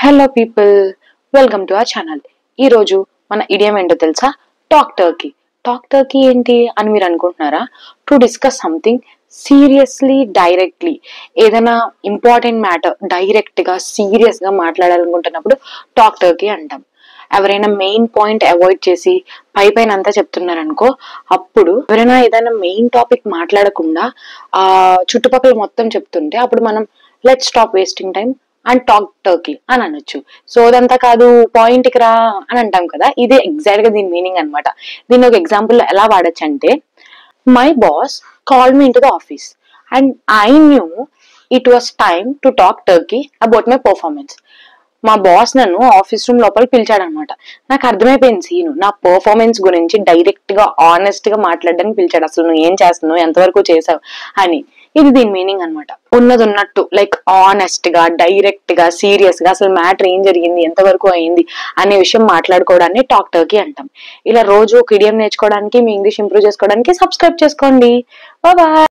Hello people, welcome to our channel. ఈరోజు మన idiom ఏంటో తెలుసా? Talk Turkey. టాక్ టర్కీ ఏంటి అని మీరు అనుకుంటున్నారా? To discuss something seriously, directly, ఏదైనా ఇంపార్టెంట్ మ్యాటర్ డైరెక్ట్ గా సీరియస్ గా మాట్లాడాలనుకుంటున్నప్పుడు టాక్ టర్కీ అంటాం. ఎవరైనా మెయిన్ పాయింట్ అవాయిడ్ చేసి పైన అంతా చెప్తున్నారనుకో, అప్పుడు ఎవరైనా ఏదైనా మెయిన్ టాపిక్ మాట్లాడకుండా ఆ చుట్టుపక్కల మొత్తం చెప్తుంటే అప్పుడు మనం let's stop wasting time and talk Turkey అని అనొచ్చు. సో అదంతా కాదు, పాయింట్ కి రా అని అంటాం కదా, ఇదే ఎగ్జాక్ట్ గా దీని మీనింగ్ అనమాట. దీన్ని ఒక ఎగ్జాంపుల్ లో ఎలా వాడచ్చు అంటే, my boss call me in to the office and I knew it was time to talk Turkey about my performance. మా బాస్ నన్ను ఆఫీస్ రూమ్ లోపల పిలిచాడనమాట. నాకు అర్థమైపోయింది సీను, నా పర్ఫార్మెన్స్ గురించి డైరెక్ట్ గా ఆనెస్ట్ గా మాట్లాడడానికి పిలిచాడు. అసలు నువ్వు ఏం చేస్తున్నావు, ఎంతవరకు చేసావు అని. ఇది దీని మీనింగ్ అనమాట. ఉన్నది ఉన్నట్టు, లైక్ ఆనెస్ట్ గా, డైరెక్ట్ గా, సీరియస్ గా అసలు మ్యాటర్ ఏం జరిగింది, ఎంతవరకు అయింది అనే విషయం మాట్లాడుకోవడాన్ని టాక్ టర్కీ అంటాం. ఇలా రోజు ఒక ఇడియం నేర్చుకోవడానికి, మీ ఇంగ్లీష్ ఇంప్రూవ్ చేసుకోవడానికి సబ్స్క్రైబ్ చేసుకోండి. బాయ్.